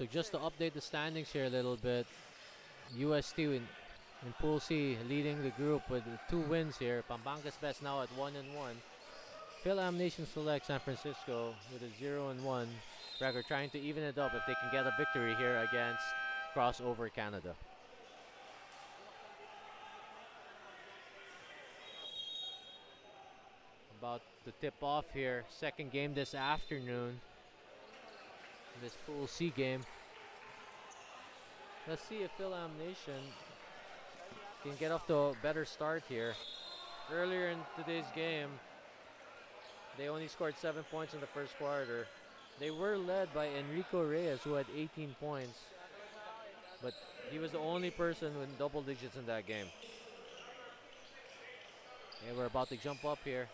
So just to update the standings here a little bit, UST in Pool C leading the group with 2 wins here. Pampanga's Best now at 1-1. Fil-Am Nation Select San Francisco with a 0-1 record, trying to even it up if they can get a victory here against Crossover Canada. About to tip off here, second game this afternoon, this Pool C game. Let's see if Fil-Am Nation can get off to a better start here. Earlier in today's game, they only scored 7 points in the first quarter. They were led by Enrico Reyes, who had 18 points, but he was the only person with double digits in that game. Okay, we're about to jump up here.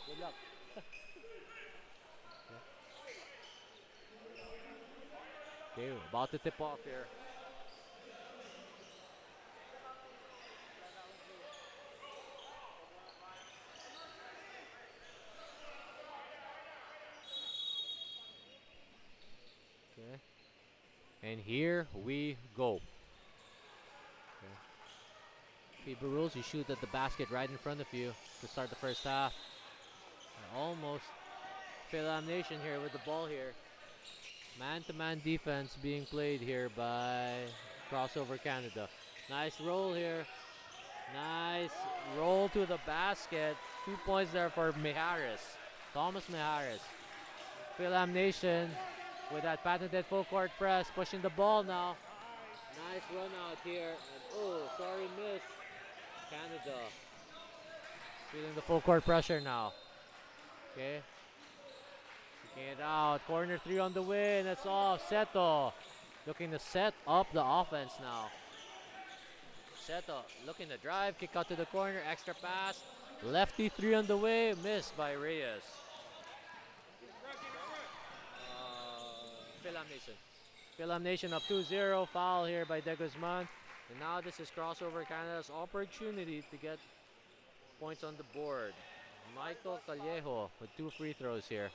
Good luck. Okay, we're about to tip off here. Okay. And here we go. Okay. FIBA rules, you shoot at the basket right in front of you to start the first half. And almost Fil-Am Nation here with the ball here. Man-to-man defense being played here by Crossover Canada. Nice roll here. Nice roll to the basket. 2 points there for Mijares. Thomas Mijares. Fil-Am Nation with that patented full court press, pushing the ball now. Nice run out here. And oh, sorry, miss. Canada feeling the full court pressure now. Okay. Taking it out. Corner 3 on the way, and it's off. Seto looking to set up the offense now. Seto looking to drive, kick out to the corner, extra pass. Lefty 3 on the way, missed by Reyes. Fil-Am Nation. Fil-Am Nation up 2-0. Foul here by De Guzman. And now this is Crossover Canada's opportunity to get points on the board. Michael Callejo with 2 free throws here.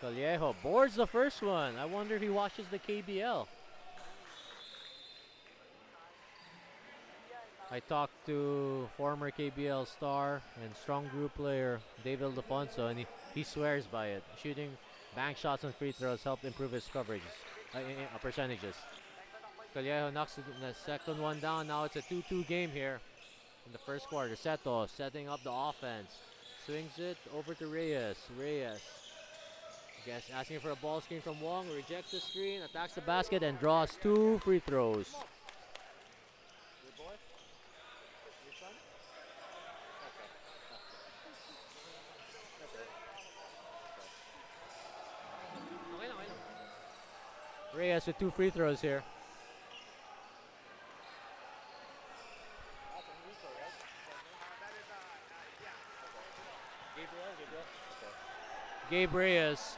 Callejo boards the first one. I wonder if he watches the KBL. I talked to former KBL star and strong group player David Alfonso, and he swears by it. Shooting bank shots and free throws helped improve his percentages. Callejo knocks the second one down. Now it's a 2-2 game here in the first quarter. Seto setting up the offense. Swings it over to Reyes. Reyes, I guess, asking for a ball screen from Wong. Rejects the screen, attacks the basket, and draws 2 free throws. Reyes with 2 free throws here. Gabe Reyes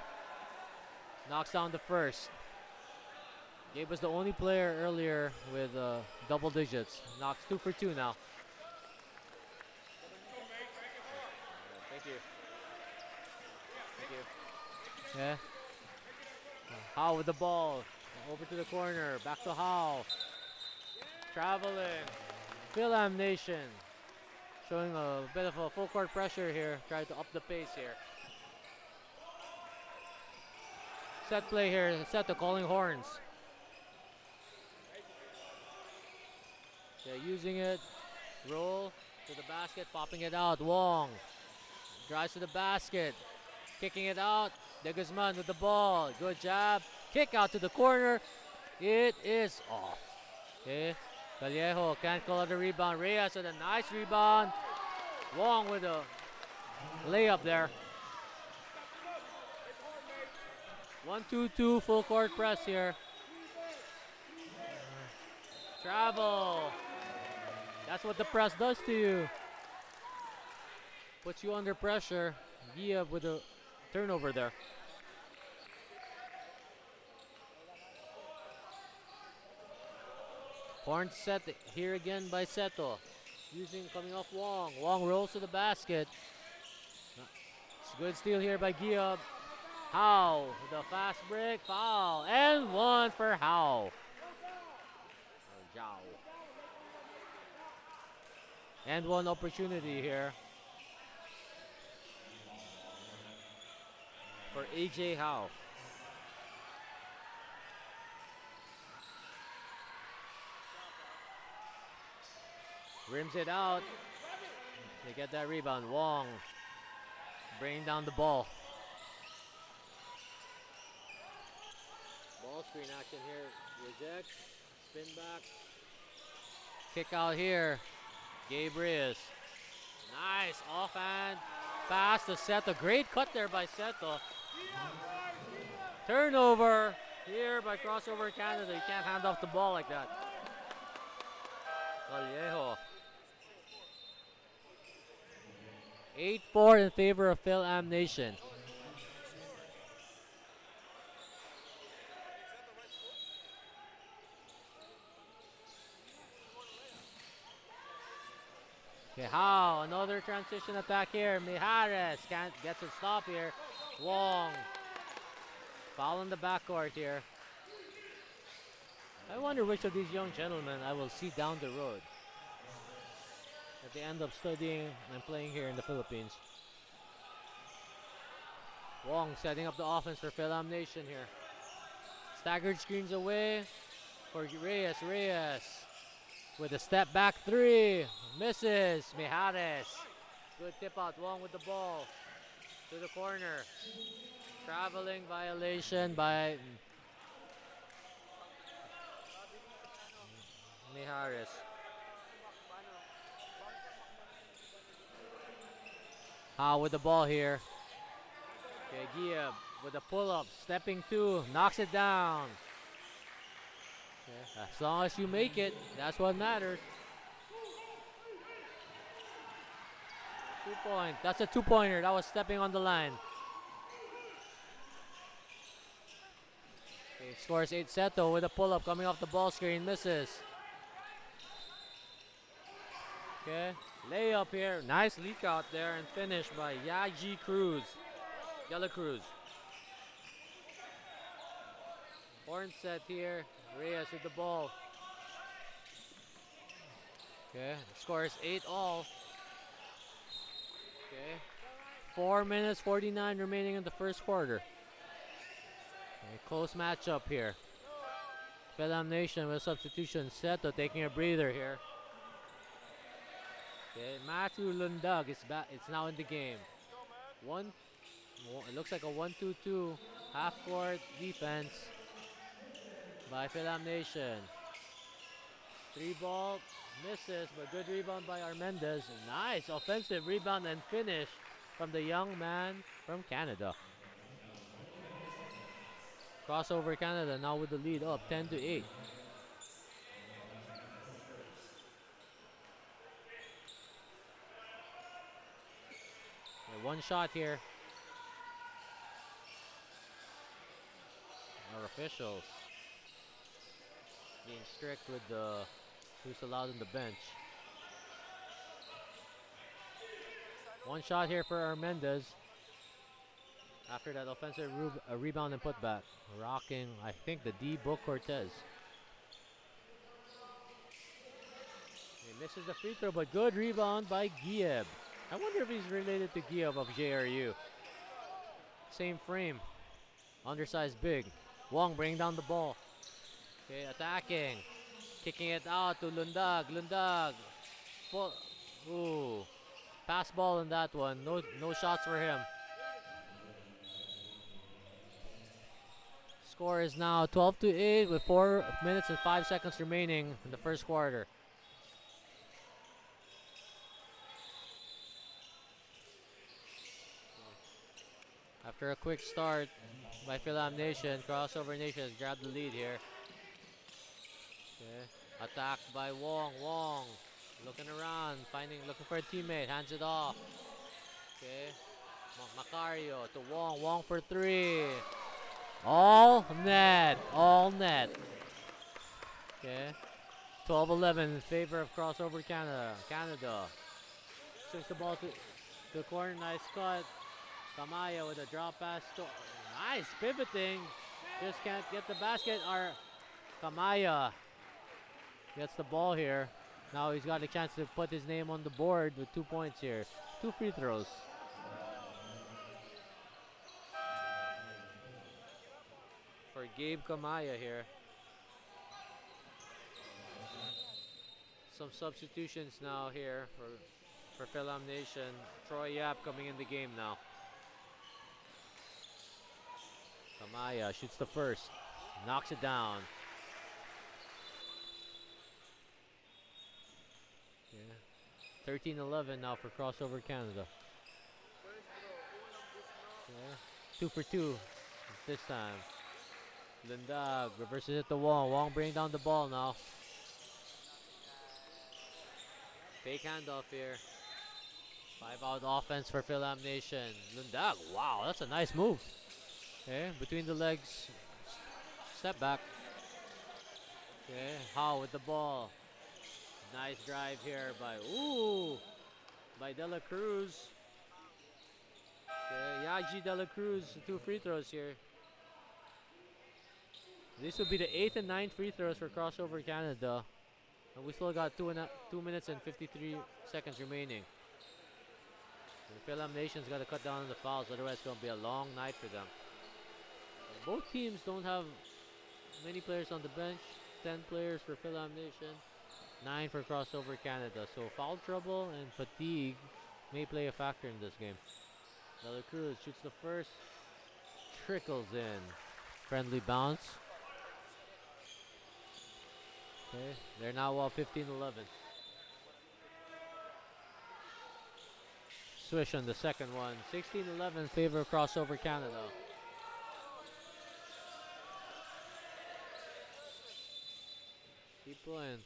knocks down the first. Gabe was the only player earlier with double digits. Knocks 2 for 2 now. Thank you. Thank you. Yeah. Howe with the ball. Over to the corner. Back to Howe. Traveling. Fil-Am Nation showing a bit of a full court pressure here. Trying to up the pace here. Set play here. Seto calling horns. They're using it. Roll to the basket. Popping it out. Wong drives to the basket. Kicking it out. De Guzman with the ball. Good job. Kick out to the corner. It is off. Okay. Callejo can't call out the rebound. Reyes with a nice rebound. Wong with a layup there. 1-2-2 full court press here. Travel. That's what the press does to you. Puts you under pressure. Gia with a turnover there. Horn set here again by Seto. Coming off Wong. Wong rolls to the basket. It's a good steal here by Giob. Howe, the fast break, foul, and one for Howe. And one opportunity here for AJ Howe. Rims it out. They get that rebound. Wong bringing down the ball. Ball screen action here. Reject. Spin back. Kick out here. Gabe Reyes. Nice offhand pass to Seto. Great cut there by Seto. Turnover here by Crossover Canada. You can't hand off the ball like that. Vallejo. 8-4 in favor of Fil-Am Nation. Okay, Howe, another transition attack here. Mijares gets it stopped here. Wong. Foul in the backcourt here. I wonder which of these young gentlemen I will see down the road if they end up studying and playing here in the Philippines. Wong setting up the offense for Fil-Am Nation here. Staggered screens away for Reyes. Reyes with a step back three. Misses. Mijares. Good tip out. Wong with the ball to the corner. Traveling violation by Mijares. Howe with the ball here. Okay, Gia with a pull-up, stepping two, knocks it down. Okay, as long as you make it, that's what matters. 2 point. That's a 2-pointer. That was stepping on the line. Okay, scores 8. Seto with a pull-up coming off the ball screen, misses. Okay, layup here. Nice leak out there and finish by Yaji Cruz. Yellow Cruz. Horn set here. Reyes with the ball. Okay, scores 8 all. Okay, 4 minutes 49 remaining in the first quarter. Okay, close matchup here. Fil-Am Nation with substitution. Seto taking a breather here. Okay, Matthew Lundag is back. It's now in the game. It looks like a 1-2-2 half-court defense by Fil-Am Nation. 3 ball misses, but good rebound by Armendez. Nice offensive rebound and finish from the young man from Canada. Crossover Canada now with the lead up 10-8. One shot here. Our officials being strict with who's allowed in the bench. One shot here for Armendez. After that offensive rebound and putback. Rocking, I think, the D. Book Cortez. He misses the free throw, but good rebound by Gieb. I wonder if he's related to Gieb of JRU. Same frame. Undersized big. Wong bringing down the ball. Okay, attacking. Kicking it out to Lundag. Lundag. Ooh. Pass ball in that one. No shots for him. Score is now 12-8 with 4 minutes and 5 seconds remaining in the first quarter. After a quick start by Fil-Am Nation, Crossover Nation has grabbed the lead here. Okay. Attacked by Wong. Wong looking around, looking for a teammate, hands it off. Okay. Macario to Wong. Wong for 3. All net. All net. Okay. 12-11 in favor of crossover Canada. Canada swings the ball to the corner. Nice cut. Kamaya with a drop pass. Nice pivoting. Just can't get the basket. Our Kamaya gets the ball here. Now he's got a chance to put his name on the board with 2 points here. 2 free throws. For Gabe Kamaya here. Some substitutions now here for Fil-Am Nation. Troy Yap coming in the game now. Kamaya shoots the first. Knocks it down. Yeah. 13-11 now for crossover Canada. Yeah. 2 for 2 this time. Lindag reverses it to Wong. Wong bringing down the ball now. Fake handoff here. 5-out offense for Fil-Am Nation. Lindag, wow, that's a nice move. Okay, between the legs. Step back. Okay, Howe with the ball. Nice drive here by De La Cruz. Okay, Yaji De La Cruz, 2 free throws here. This would be the 8th and 9th free throws for crossover Canada. And we still got 2 minutes and 53 seconds remaining. The Fil-Am Nation's got to cut down on the fouls, otherwise it's going to be a long night for them. Both teams don't have many players on the bench. 10 players for Fil-Am Nation, 9 for crossover Canada. So foul trouble and fatigue may play a factor in this game. De La Cruz shoots the first, trickles in. Friendly bounce. Okay, they're now up 15-11. Swish on the second one. 16-11 in favor of crossover Canada. Keep playing.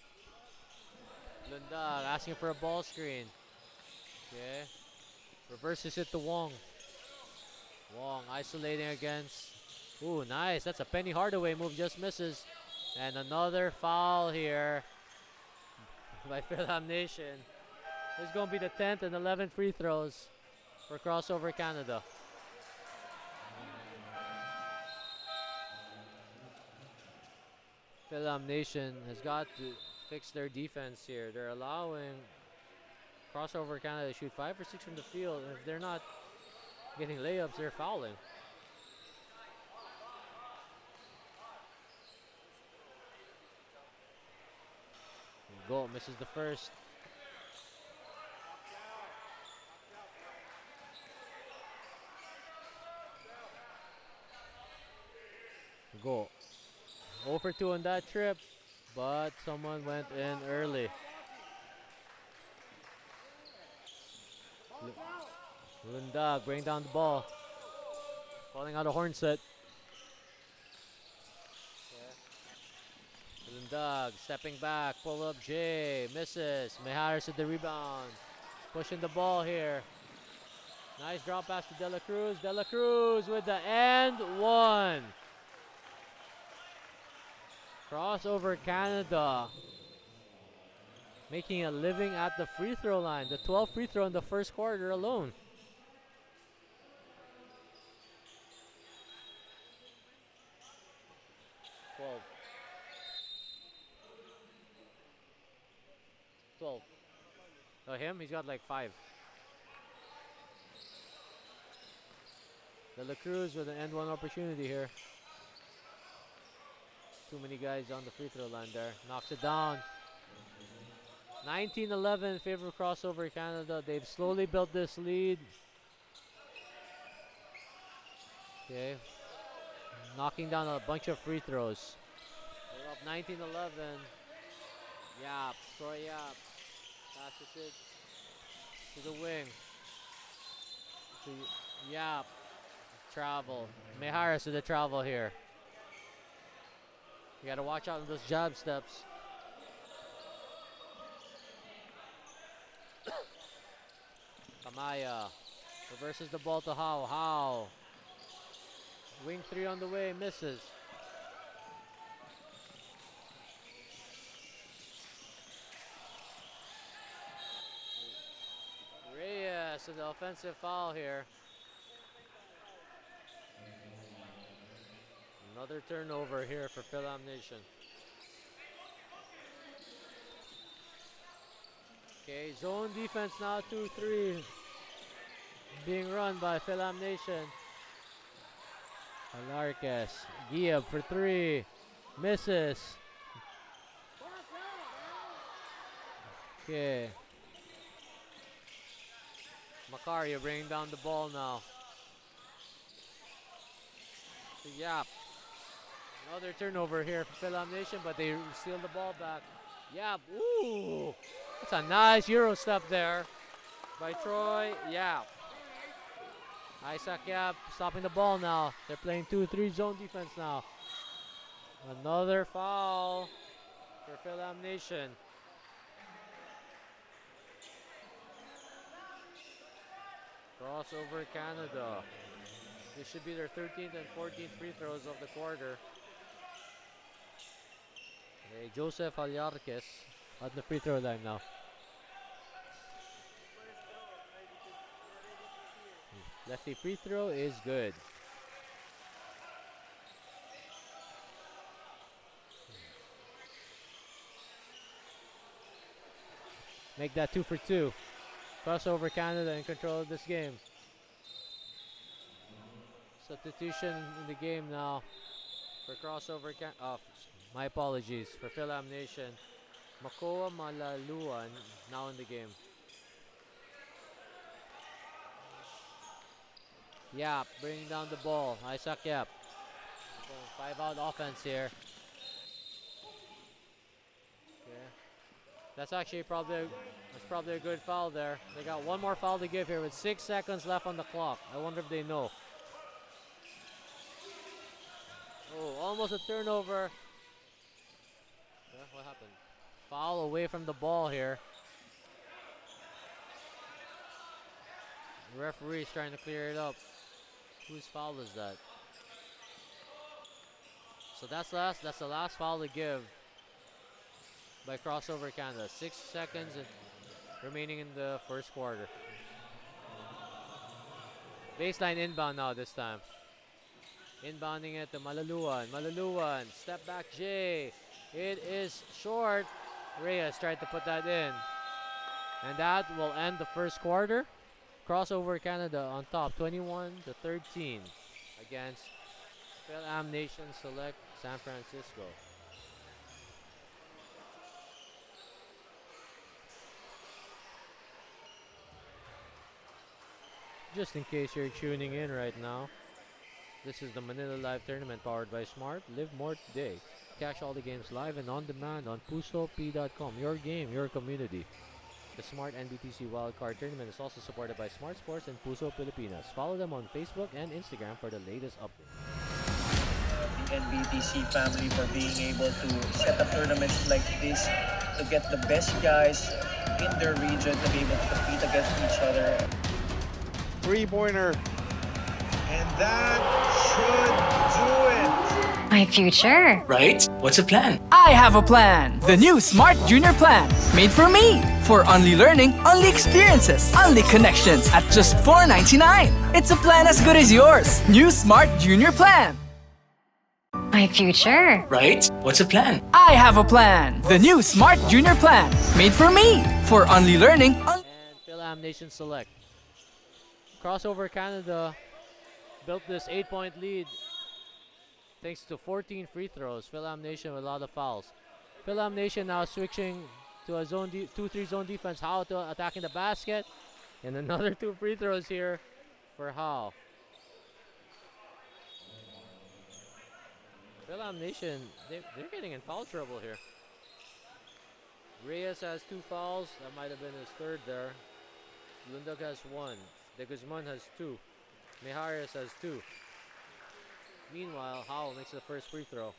Lindag asking for a ball screen. Okay. Reverses it to Wong. Wong isolating against. Ooh, nice. That's a Penny Hardaway move. Just misses. And another foul here by Fil-Am Nation. This is going to be the 10th and 11th free throws for crossover Canada. Fil-Am Nation has got to fix their defense here. They're allowing crossover Canada to shoot 5 or 6 from the field. And if they're not getting layups, they're fouling. Goal misses the first. Goal. 0 for 2 on that trip, but someone went in early. Lindag bring down the ball. Falling out of horn set. Lindag stepping back, pull up J, misses. Mejares at the rebound. Pushing the ball here. Nice drop pass to De La Cruz. De La Cruz with the and one. Crossover Canada making a living at the free throw line. The 12th free throw in the first quarter alone. Oh, him? He's got like 5. De La Cruz with an end one opportunity here. Too many guys on the free throw line there. Knocks it down. 19-11 in favor of crossover Canada. They've slowly built this lead. Okay. Knocking down a bunch of free throws. They're up 19-11. Yap. Troy Yap. Passes it to the wing. To Yap. Travel. Mejares with the travel here. You gotta watch out on those jab steps. Kamaya reverses the ball to Howe. Howe. Wing 3 on the way, misses. So the offensive foul here. Another turnover here for Fil-Am Nation. Okay, zone defense now 2-3. Being run by Fil-Am Nation. Alarcas, Giab for 3. Misses. Okay. Macario bringing down the ball now. Yap. Another turnover here for Fil-Am Nation, but they steal the ball back. Yap. Ooh. That's a nice Euro step there by Troy. Yap. Isaac Yap stopping the ball now. They're playing 2-3 zone defense now. Another foul for Fil-Am Nation. Crossover Canada. This should be their 13th and 14th free throws of the quarter. Okay, Joseph Alarcas at the free throw line now. Lefty free throw is good. Make that 2 for 2. Crossover Canada in control of this game. Substitution in the game now for crossover my apologies, for Fil-Am Nation. Makoa Malaluan now in the game. Yap bringing down the ball. Isaac Yap. 5-out offense here. Okay. That's actually probably a good foul there. They got one more foul to give here with 6 seconds left on the clock. I wonder if they know. Oh, almost a turnover. What happened? Foul away from the ball here. The referee's trying to clear it up. Whose foul is that? So that's the last foul to give by Crossover Canada. 6 seconds remaining in the first quarter. Baseline inbound now this time. Inbounding it to Malaluan. Malaluan, step back J. It is short. Reyes tried to put that in. And that will end the first quarter. Crossover Canada on top, 21-13 against Fil-Am Nation Select San Francisco. Just in case you're tuning in right now, this is the Manila Live Tournament powered by Smart. Live more today. Catch all the games live and on demand on pusop.com. Your game, your community. The Smart NBTC Wildcard Tournament is also supported by Smart Sports and Puso Pilipinas. Follow them on Facebook and Instagram for the latest updates. The NBTC family for being able to set up tournaments like this to get the best guys in their region to be able to compete against each other. Three-pointer. And that should do it. My future. Right? What's the plan? I have a plan. The new Smart Junior Plan. Made for me. For only learning, only experiences, only connections at just $4.99. It's a plan as good as yours. New Smart Junior Plan. My future. Right? What's the plan? I have a plan. The new Smart Junior Plan. Made for me. For only learning. And Fil-Am Nation Select. Crossover Canada built this 8-point lead thanks to 14 free throws. Fil-Am Nation with a lot of fouls. Fil-Am Nation now switching to a 2-3 zone defense. How to attacking the basket. And another 2 free throws here for How. Fil-Am Nation, they're getting in foul trouble here. Reyes has 2 fouls. That might have been his third there. Lundog has 1. De Guzman has 2. Mejares has 2. Meanwhile, Howell makes the first free throw.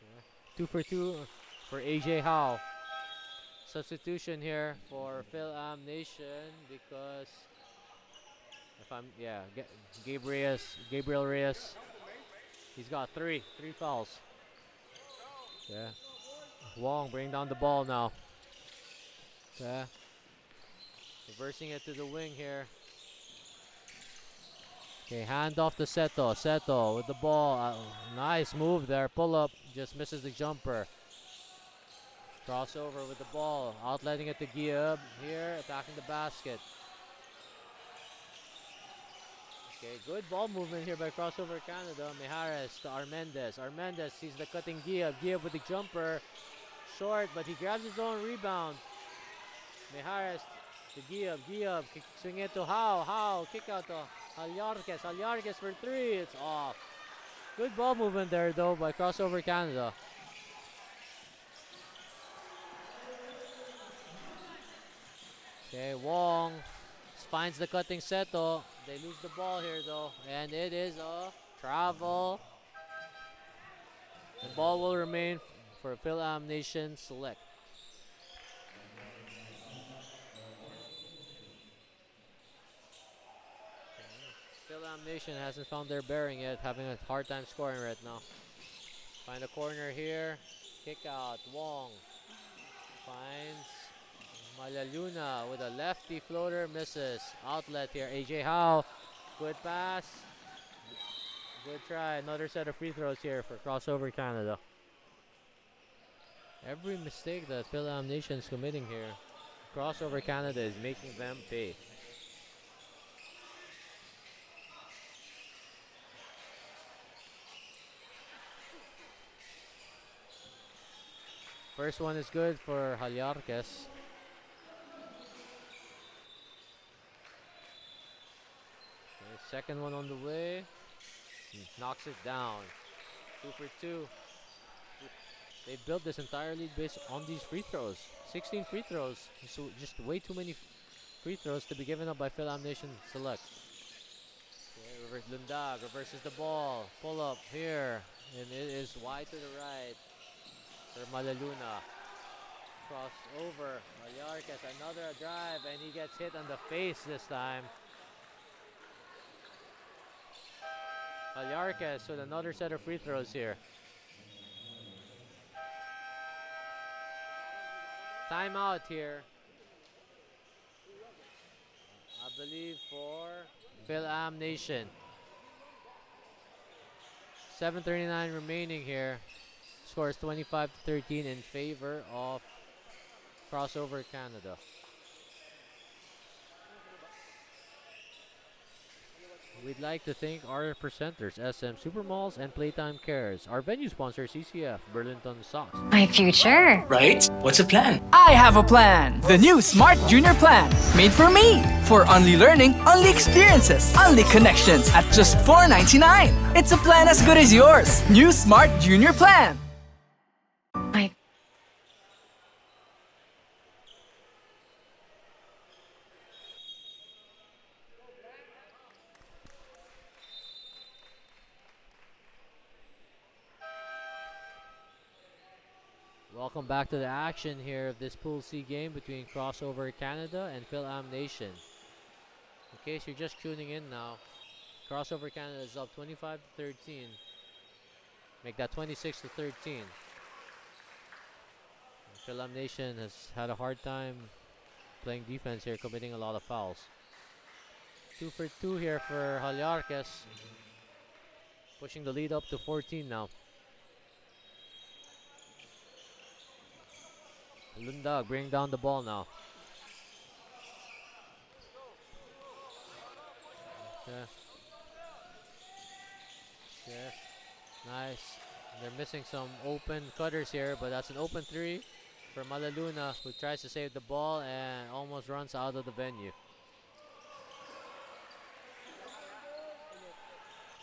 Yeah. 2 for 2 for AJ Howe. Substitution here for Fil-Am Nation because Gabriel Reyes. He's got 3 fouls. Yeah. Wong bring down the ball now. Okay. Reversing it to the wing here. Okay, hand off to Seto. Seto with the ball. Nice move there. Pull up. Just misses the jumper. Crossover with the ball. Outletting it to Giab. Here, attacking the basket. Okay, good ball movement here by Crossover Canada. Mijares to Armendez. Armendez sees the cutting Giab. Giab with the jumper. Short, but he grabs his own rebound. Mijares to Giab. Giab swing it to How. Kick out to Halyarquez. Halyarquez for three. It's off. Good ball movement there though by Crossover Canada. Okay, Wong finds the cutting Seto. They lose the ball here though. And it is a travel. The ball will remain for Fil-Am Nation Select. Fil-Am Nation hasn't found their bearing yet, having a hard time scoring right now. Find a corner here. Kick out. Wong finds Malaluna with a lefty floater. Misses. Outlet here. AJ Howe. Good pass. Good try. Another set of free throws here for Crossover Canada. Every mistake that Fil-Am Nation is committing here, Crossover Canada is making them pay. First one is good for Halyarquez. Okay, second one on the way. Knocks it down. 2 for 2. They built this entire league based on these free throws. 16 free throws. So just way too many free throws to be given up by Fil-Am Nation Select. Okay, Lundag reverses the ball. Pull up here. And it is wide to the right for Malaluna. Cross over. Halyarquez, another drive, and he gets hit on the face this time. Halyarquez with another set of free throws here. Timeout here. I believe for Fil-Am Nation. 7:39 remaining here. Score is 25-13 in favor of Crossover Canada. We'd like to thank our presenters, SM Supermalls and Playtime Cares. Our venue sponsor, CCF, Burlington Sox. My future. Right? What's a plan? I have a plan. The new Smart Junior Plan. Made for me. For only learning, only experiences, only connections at just $4.99. It's a plan as good as yours. New Smart Junior Plan. My Welcome back to the action here of this Pool C game between Crossover Canada and Fil-Am Nation. In case you're just tuning in now, Crossover Canada is up 25-13. Make that 26-13. Fil-Am Nation has had a hard time playing defense here, committing a lot of fouls. 2 for 2 here for Halyarquez. Pushing the lead up to 14 now. Lundag bring down the ball now. Okay. Okay. Nice. They're missing some open cutters here, but that's an open three for Malaluna, who tries to save the ball and almost runs out of the venue.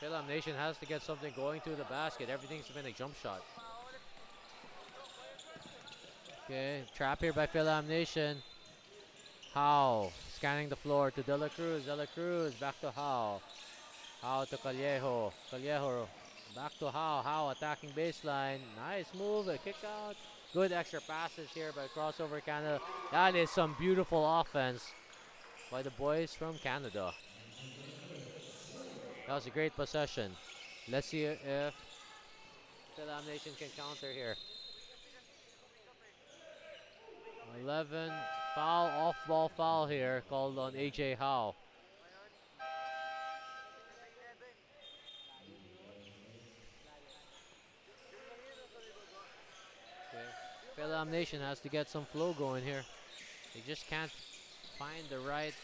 Fil-Am Nation has to get something going to the basket. Everything's been a jump shot. Okay, trap here by Fil-Am Nation. Howe scanning the floor to De La Cruz. De La Cruz back to Howe. Howe to Callejo. Callejo back to Howe. Howe attacking baseline. Nice move, a kick out. Good extra passes here by Crossover Canada. That is some beautiful offense by the boys from Canada. That was a great possession. Let's see if Fil-Am Nation can counter here. 11 foul, off-ball foul here called on AJ Howe. Okay. Fil-Am Nation has to get some flow going here. They just can't find the right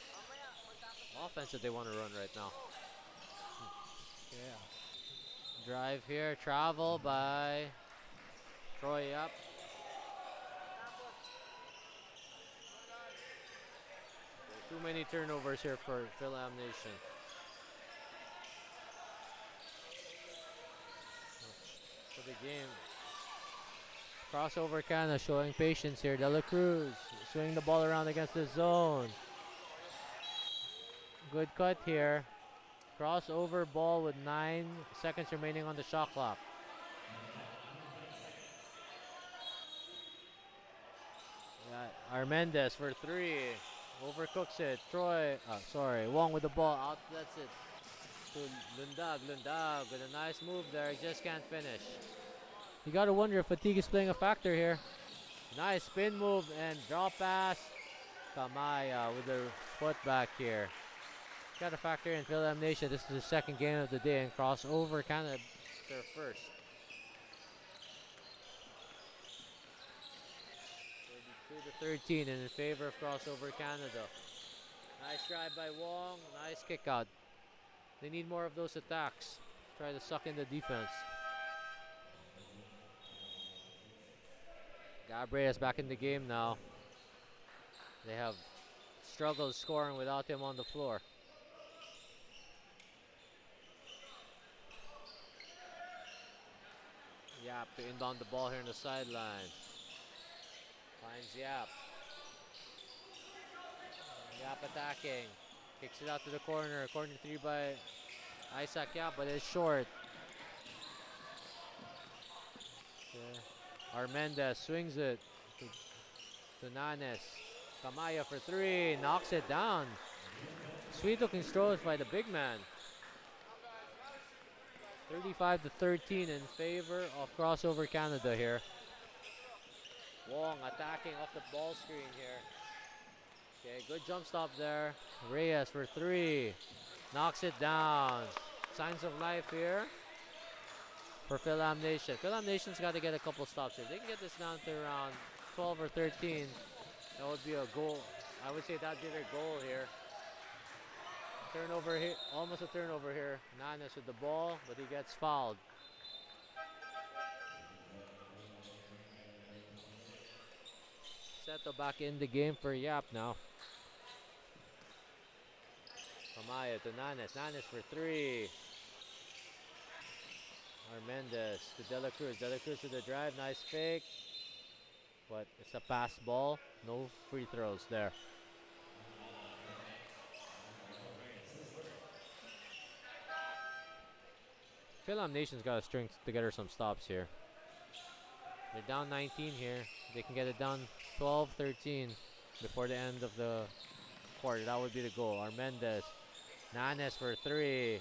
offense that they want to run right now. Yeah. Drive here, travel by Troy up. Too many turnovers here for Fil-Am Nation. For the game. Crossover Canada showing patience here. De La Cruz swinging the ball around against the zone. Good cut here. Crossover ball with 9 seconds remaining on the shot clock. Got Armendez for 3. Overcooks it. Wong with the ball. Outlets it to Lundag. Lundag with a nice move there. He just can't finish. You gotta wonder if fatigue is playing a factor here. Nice spin move and drop pass. Kamaya with the foot back here. Got to factor in Fil-Am Nation. This is the second game of the day, and crossover Canada their first. 32-13 in favor of crossover Canada. Nice drive by Wong. Nice kick out. They need more of those attacks. Try to suck in the defense. Gabriel's back in the game now. They have struggled scoring without him on the floor. Yap to inbound the ball here on the sideline. Finds Yap. Yap attacking. Kicks it out to the corner. Corner 3 by Isaac Yap, but it's short. Okay. Armendez swings it to Nanes. Kamaya for 3. Knocks it down. Sweet looking throws by the big man. 35-13 in favor of crossover Canada here. Wong attacking off the ball screen here. Okay, good jump stop there. Reyes for 3. Knocks it down. Signs of life here for Fil-Am Nation. Fil-Am Nation's got to get a couple stops here. They can get this down to around 12 or 13. That would be a goal. I would say that'd be their goal here. Turnover here, almost a turnover here. Nanes with the ball, but he gets fouled. Seto back in the game for Yap now. Kamaya to Nanes. Nanes for 3. Armendez to De La Cruz. De La Cruz to the drive. Nice fake. But it's a pass ball. No free throws there. Fil-Am Nation's got to string together some stops here. They're down 19 here. They can get it down 12-13 before the end of the quarter. That would be the goal. Armendez. Nanes for 3.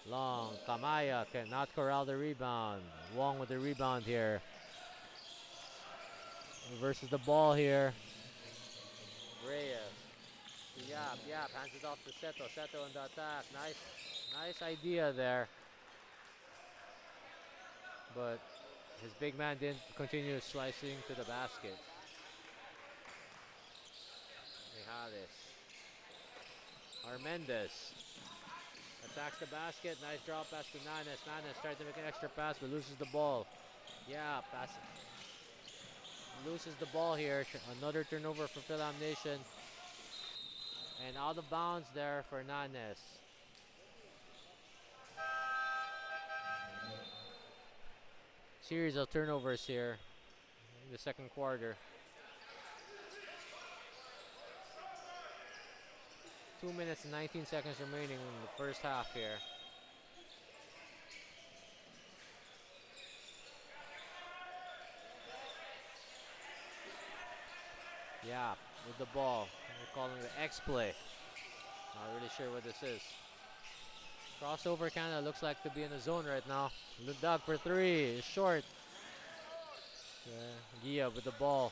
Long. Kamaya cannot corral the rebound. Wong with the rebound here. Versus the ball here. Reyes. Yap. Hands it off to Seto. Seto on the attack. Nice idea there. But his big man didn't continue slicing to the basket. Armendez attacks the basket. Nice drop pass to Nanes. Nanes tries to make an extra pass but loses the ball. Yeah, pass. Loses the ball here. Another turnover for Fil-Am Nation. And out of bounds there for Nanes. Series of turnovers here in the second quarter. 2 minutes and 19 seconds remaining in the first half here. Yeah, with the ball. We're calling it X-play. Not really sure what this is. Crossover Canada looks like to be in the zone right now. Lundag for 3. It's short. Gia with the ball.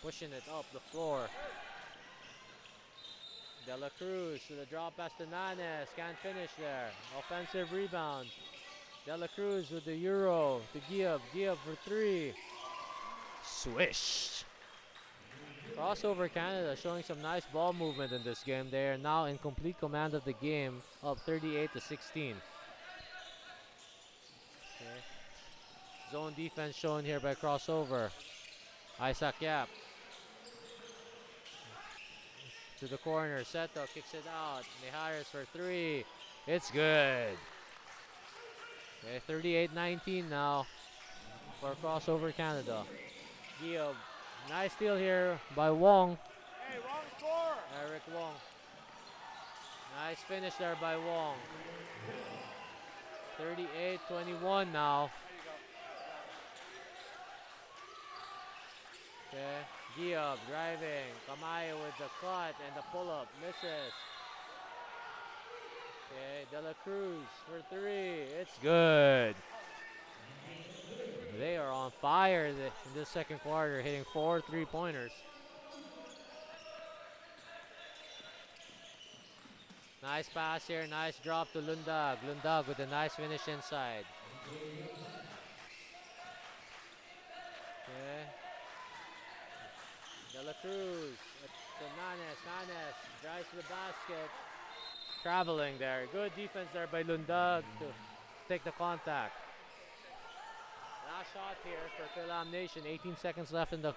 pushing it up the floor. De La Cruz to the drop pass to Nanes. Can't finish there. Offensive rebound. De La Cruz with the Euro to Giab. Giab for three. Swish. Crossover Canada showing some nice ball movement in this game. They are now in complete command of the game, up 38 to 16. Okay. Zone defense shown here by crossover. Isaac Yap to the corner. Seto kicks it out. Mijares for three. It's good. Okay, 38-19 now for crossover Canada. Giab. Nice steal here by Wong. Hey, wrong score. Eric Wong. Nice finish there by Wong. 38-21 now. Okay, Giab driving. Kamaya with the cut and the pull-up. Misses. Okay, De La Cruz for three. It's good. They are on fire in this second quarter, hitting 4 3-pointers. Nice pass here, nice drop to Lundag. Lundag with a nice finish inside. Okay. De La Cruz to Nanes. Nanes drives to the basket. Traveling there. Good defense there by Lundag to take the contact. Last shot here for Fil-Am Nation. 18 seconds left in the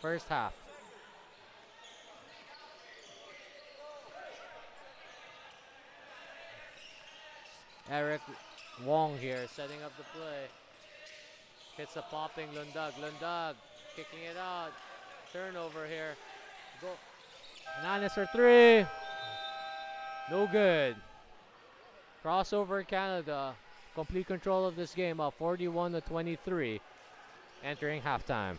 first half. Eric Wong here setting up the play. Hits a popping Lundag. Lundag kicking it out. Turnover here. Go. Nanes for three. No good. Crossover Canada. Complete control of this game, up 41-23. Entering halftime.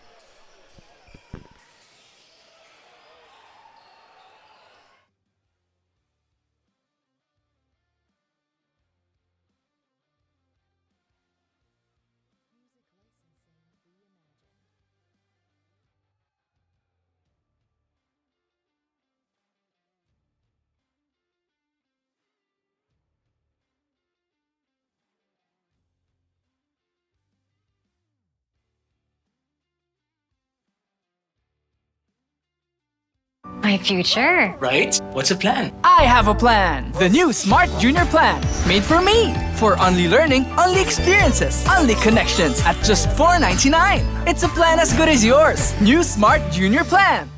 My future. Right? What's the plan? I have a plan. The new Smart Junior Plan. Made for me. For only learning, only experiences, only connections at just $4.99. It's a plan as good as yours. New Smart Junior Plan.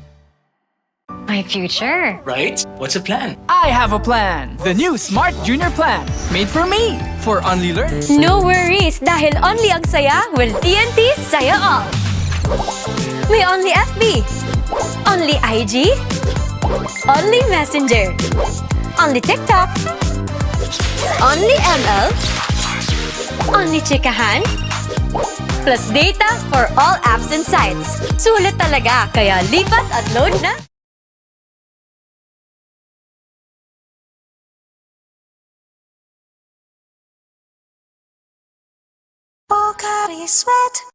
My future. Right? What's the plan? I have a plan. The new Smart Junior Plan. Made for me. For only learning. No worries dahil only ang saya will TNT Saya All. May only FB, only IG, only Messenger, only TikTok, only ML, only chikahan, plus data for all apps and sites. Sulit talaga, kaya lipat at load na! Pocari Sweat.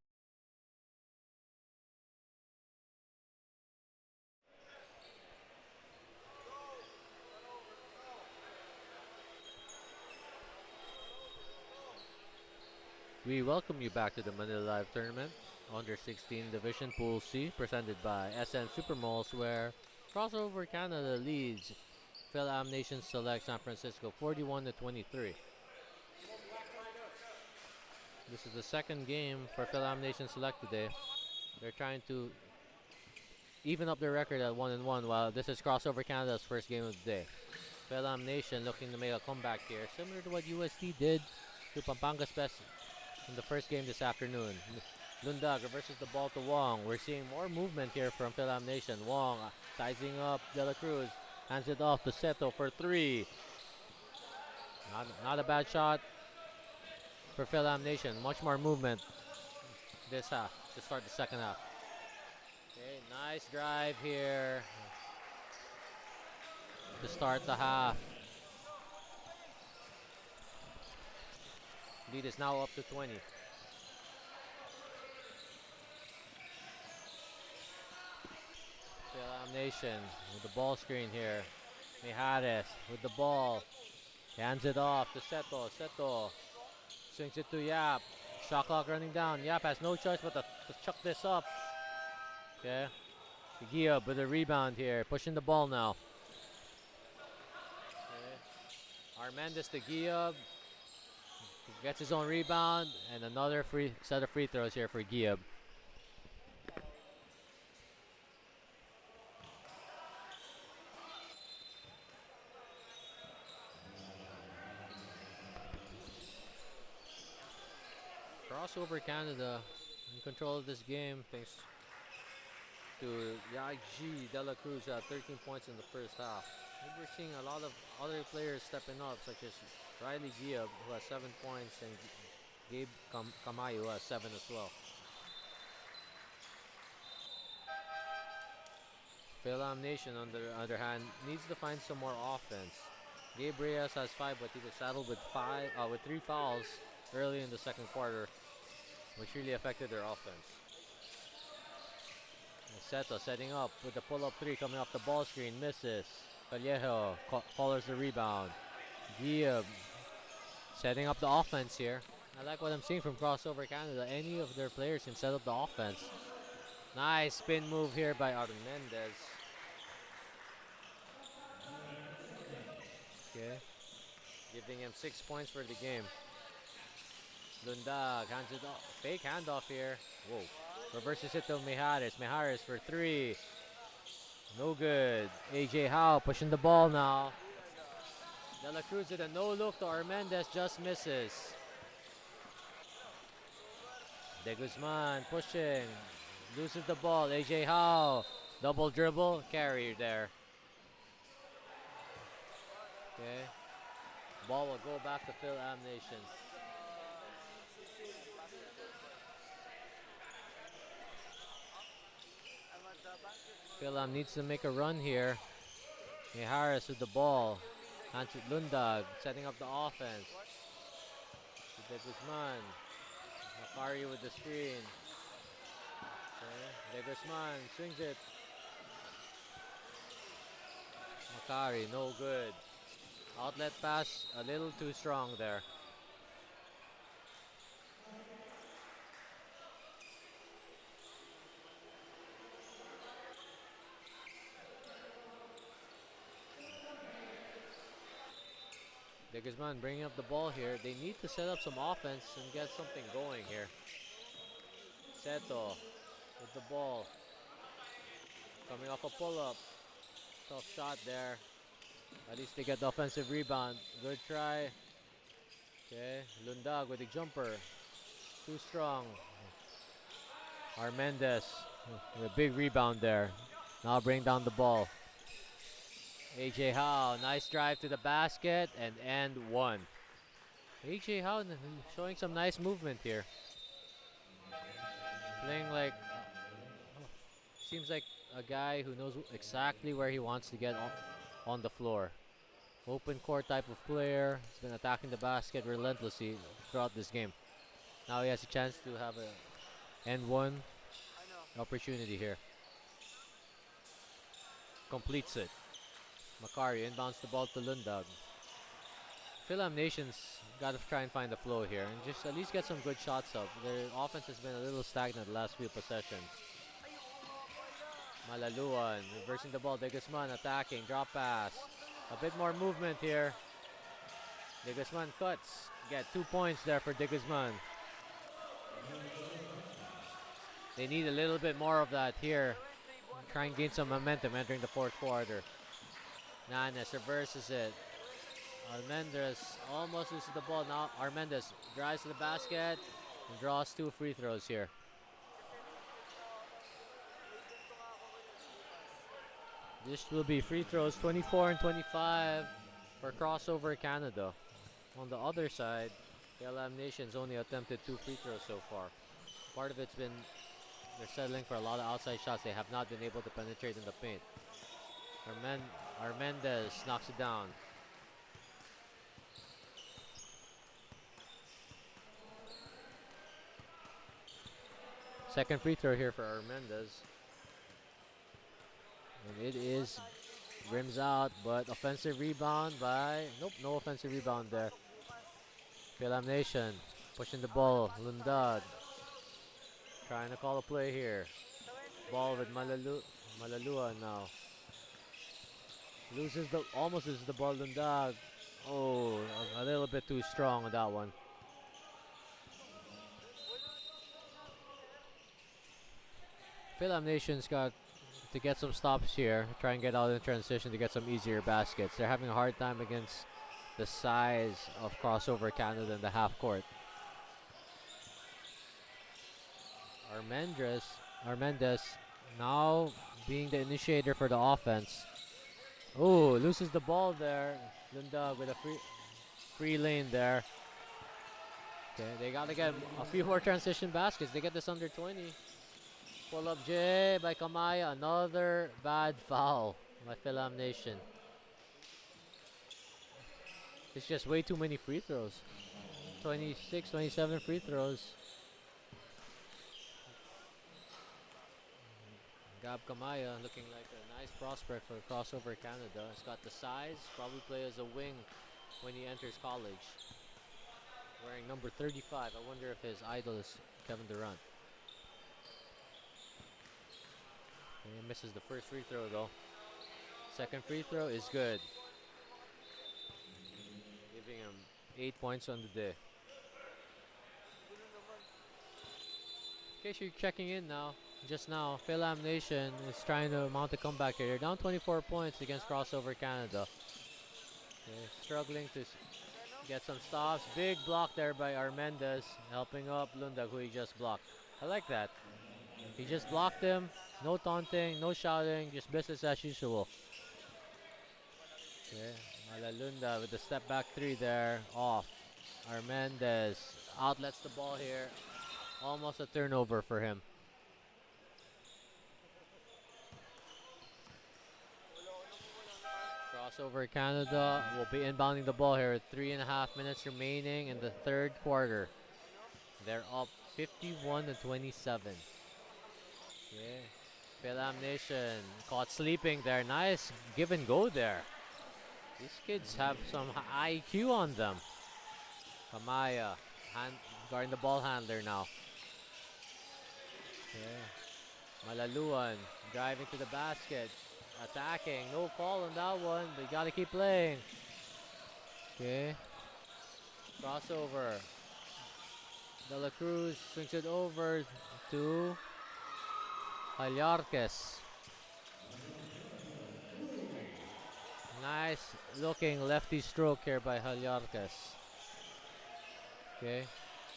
We welcome you back to the Manila Live Tournament, Under 16 Division Pool C, presented by SN Supermalls, where Crossover Canada leads Fil-Am Nation Select San Francisco 41-23. This is the second game for Fil-Am Nation Select today. They're trying to even up their record at 1-1, while this is Crossover Canada's first game of the day. Fil-Am Nation looking to make a comeback here, similar to what UST did to PAMPANGA'S in the first game this afternoon. Lundag reverses the ball to Wong. We're seeing more movement here from Fil-Am Nation. Wong sizing up De La Cruz. Hands it off to Seto for three. Not a bad shot for Fil-Am Nation. Much more movement this half to start the second half. Okay, nice drive here to start the half. Lead is now up to 20. Fil-Am Nation with the ball screen here. Mijares with the ball. Hands it off to Seto. Seto swings it to Yap. Shot clock running down. Yap has no choice but to chuck this up. Okay. Giyab with a rebound here. Pushing the ball now. Okay. Armendez to Giyab. Gets his own rebound. And another set of free throws here for Giyab. Crossover Canada in control of this game thanks to Yaiji De La Cruz at 13 points in the first half. We're seeing a lot of other players stepping up, such as Riley Giyab, who has 7 points, and Gabe Kamayo, who has 7 as well. Fil-Am Nation, on the other hand, needs to find some more offense. Gabe Reyes has 5, but he was saddled with 3 fouls early in the second quarter, which really affected their offense. Seto setting up with the pull-up 3 coming off the ball screen, misses. Callejo follows the rebound. Giyab setting up the offense here. I like what I'm seeing from Crossover Canada. Any of their players can set up the offense. Nice spin move here by Armendez. Okay. Giving him 6 points for the game. Lundag hands it off. Fake handoff here. Whoa. Reverses it to Mijares. Mijares for 3. No good. AJ Howe pushing the ball now. De La Cruz with a no look to Armendez, just misses. De Guzman pushing. Loses the ball. AJ Howe. Double dribble. Carry there. Okay. Ball will go back to Fil-Am Nation. Fil-Am needs to make a run here. Mijares with the ball. Hands it Lundag, setting up the offense. De Guzman. Macari with the screen. Okay. De Guzman swings it. Macari, no good. Outlet pass, a little too strong there. De Guzman bringing up the ball here. They need to set up some offense and get something going here. Seto with the ball. Coming off a pull-up. Tough shot there. At least they get the offensive rebound. Good try. Okay, Lundag with the jumper. Too strong. Armendez with a big rebound there. Now bring down the ball. AJ Howe, nice drive to the basket and one. AJ Howe showing some nice movement here. Playing like, seems like a guy who knows exactly where he wants to get on the floor. Open court type of player. He's been attacking the basket relentlessly throughout this game. Now he has a chance to have a end one opportunity here. Completes it. Macari inbounds the ball to Lundag. Fil-Am Nation's got to try and find the flow here and just at least get some good shots up. Their offense has been a little stagnant the last few possessions. Malaluan reversing the ball. De Guzman attacking. Drop pass. A bit more movement here. De Guzman cuts. Get 2 points there for De Guzman. They need a little bit more of that here. Try and gain some momentum entering the fourth quarter. Nanes reverses it. Armendez almost loses the ball. Now Armendez drives to the basket and draws 2 free throws here. This will be free throws 24 and 25 for Crossover Canada. On the other side, Fil-Am Nation's only attempted 2 free throws so far. Part of it's been they're settling for a lot of outside shots. They have not been able to penetrate in the paint. Armendez knocks it down. Second free throw here for Armendez. And it is rims out, but offensive rebound by nope, no offensive rebound there. Fil-Am Nation pushing the ball. Lundag trying to call a play here. Ball with Malalua now. Almost loses the ball. Lundag. Oh, a little bit too strong on that one. Fil-Am Nation's got to get some stops here. Try and get out in transition to get some easier baskets. They're having a hard time against the size of Crossover Canada in the half court. Armendez now being the initiator for the offense. Oh, loses the ball there. Lundag with a free lane there. Okay, they gotta get a few more transition baskets. They get this under 20. Pull up J by Kamaya. Another bad foul by Fil-Am Nation. It's just way too many free throws. 26, 27 free throws. Gab Kamaya looking like a nice prospect for Crossover Canada. He's got the size, probably play as a wing when he enters college. Wearing number 35. I wonder if his idol is Kevin Durant. And he misses the first free throw though. Second free throw is good. Giving him 8 points on the day. In case you're checking in now, just now, Fil-Am Nation is trying to mount a comeback here. They're down 24 points against Crossover Canada. Okay, struggling to get some stops. Big block there by Armendez, helping up Lundag, who he just blocked. I like that. He just blocked him. No taunting, no shouting, just business as usual. Okay, Malalunda with the step back three there, off. Armendez outlets the ball here. Almost a turnover for him. Crossover Canada will be inbounding the ball here with 3.5 minutes remaining in the third quarter. They're up 51-27. Okay. Fil-Am Nation caught sleeping there. Nice give and go there. These kids have some IQ on them. Kamaya guarding the ball handler now. Okay. Malaluan driving to the basket. Attacking. No call on that one, but you gotta keep playing. Okay. Crossover. De La Cruz swings it over to Hallarquez. Nice looking lefty stroke here by Hallarquez. Okay.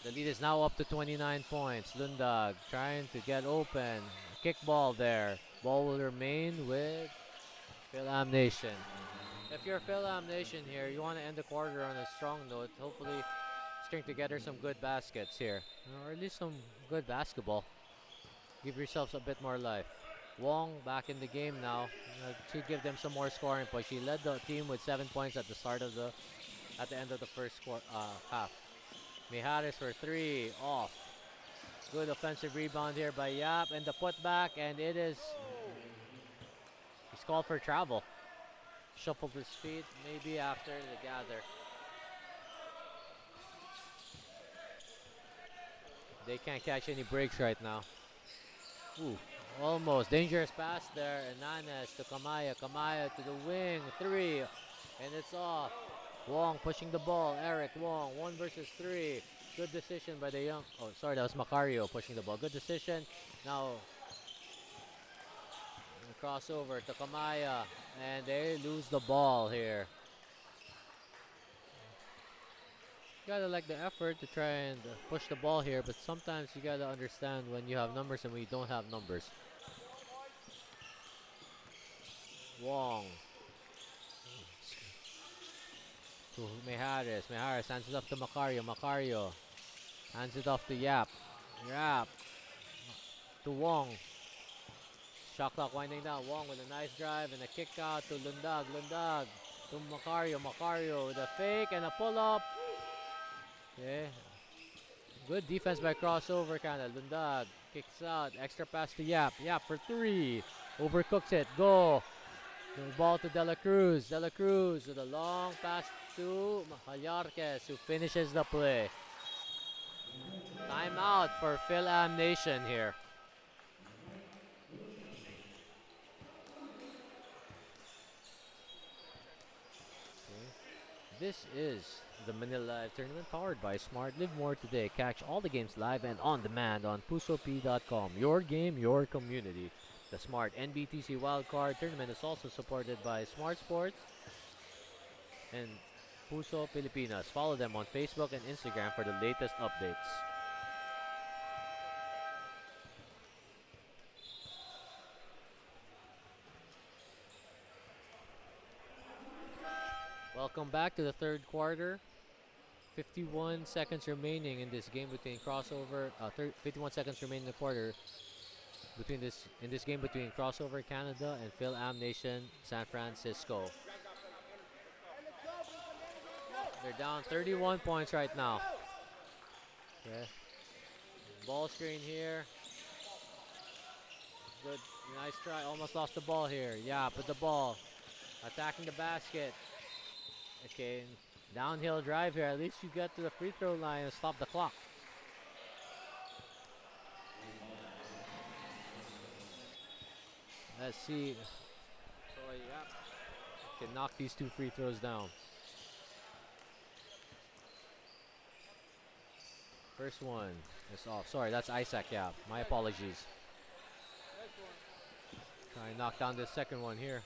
The lead is now up to 29 points. Lundag trying to get open. Kick ball there. Ball will remain with Fil-Am Nation. If you're Fil-Am Nation here, you want to end the quarter on a strong note. Hopefully string together some good baskets here. Or at least some good basketball. Give yourselves a bit more life. Wong back in the game now to give them some more scoring points. She led the team with 7 points at the end of the first half. Mijares for three, off. Good offensive rebound here by Yap, and the putback, and it is. He's called for travel. Shuffled his feet, maybe after the gather. They can't catch any breaks right now. Ooh, almost dangerous pass there. Hernandez to Kamaya. Kamaya to the wing. Three, and it's off. Wong pushing the ball. Eric Wong, 1 versus 3. Good decision by the young. Oh, sorry, that was Macario pushing the ball. Good decision. Now, crossover to Kamaya, and they lose the ball here. You gotta like the effort to try and push the ball here, but sometimes you gotta understand when you have numbers and when you don't have numbers. Wong. To Mijares. Mijares hands it off to Macario. Macario hands it off to Yap. Yap to Wong. Shot clock winding down. Wong with a nice drive and a kick out to Lundag. Lundag to Macario. Macario with a fake and a pull up. Okay. Good defense by crossover Canada. Lundag kicks out. Extra pass to Yap. Yap for three. Overcooks it. Go. The ball to De La Cruz. De La Cruz with a long pass to Hallarquez, who finishes the play. Timeout for Fil-Am Nation here. This is the Manila Live Tournament powered by Smart. Live more today. Catch all the games live and on demand on pusop.com. Your game, your community. The Smart NBTC Wildcard Tournament is also supported by Smart Sports and Puso Pilipinas. Follow them on Facebook and Instagram for the latest updates. Welcome back to the third quarter. 51 seconds remaining in this game between crossover. 51 seconds remaining in the quarter between this game between Crossover Canada and Fil-Am Nation San Francisco. They're down 31 points right now. Okay. Ball screen here. Good, nice try. Almost lost the ball here. Yeah, but the ball attacking the basket. Okay, downhill drive here. At least you get to the free throw line and stop the clock. Let's see. So, yeah, can knock these two free throws down. First one is off. Sorry, that's Isaac. Yeah, my apologies. Try and knock down this second one here.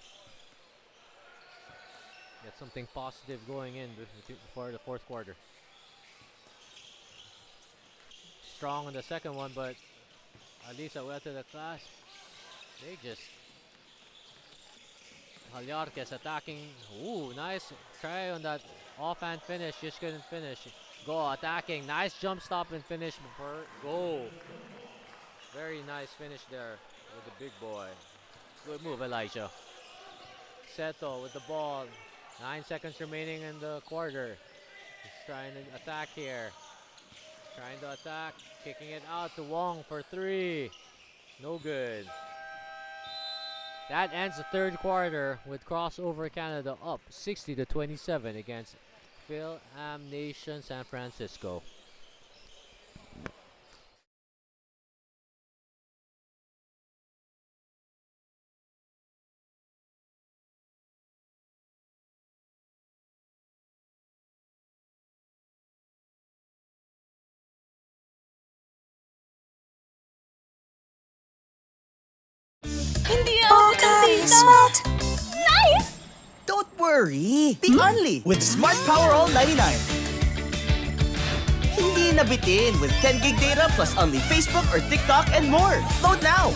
Get something positive going in before the fourth quarter. Strong on the second one, but at least I went to the class. They just Hallarquez attacking. Ooh, nice try on that offhand finish. Just couldn't finish. Go attacking. Nice jump stop and finish. Go. Very nice finish there with the big boy. Good move, Elijah. Seto with the ball. 9 seconds remaining in the quarter. He's trying to attack here. Trying to attack. Kicking it out to Wong for three. No good. That ends the third quarter with Crossover Canada up 60-27 against Fil-Am Nation San Francisco. Hindi ako Nice! Don't worry! Be Only with Smart Power All 99. Hindi nabitin with 10 gig data plus only Facebook or TikTok and more. Load now!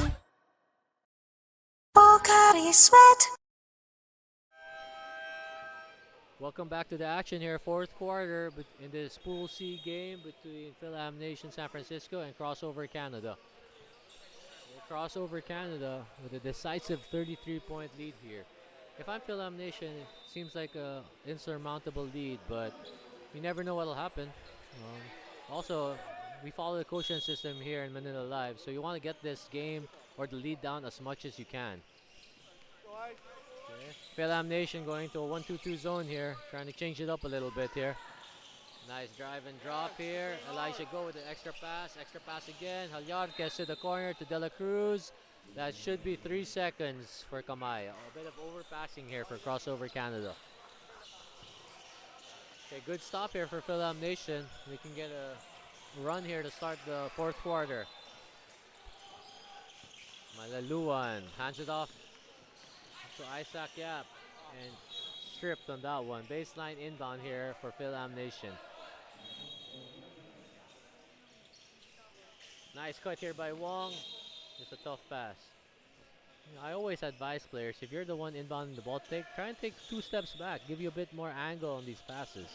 Welcome back to the action here. Fourth quarter in this Pool C game between Fil-Am Nation San Francisco and Crossover Canada. Crossover Canada with a decisive 33-point lead here. If I'm Fil-Am Nation, it seems like an insurmountable lead, but you never know what'll happen. Also, we follow the quotient system here in Manila Live, so you want to get this game or the lead down as much as you can. Okay. Fil-Am Nation going to a 1-2-2 zone here, trying to change it up a little bit here. Nice drive and drop here. Elijah go with the extra pass again. Hallarquez to the corner to De La Cruz. That should be 3 seconds for Kamay. A bit of overpassing here for Crossover Canada. Okay, good stop here for Fil-Am Nation. We can get a run here to start the fourth quarter. Malaluan hands it off to Isaac Yap and stripped on that one. Baseline inbound here for Fil-Am Nation. Nice cut here by Wong. Just a tough pass. I always advise players, if you're the one inbounding the ball, try and take 2 steps back. Give you a bit more angle on these passes.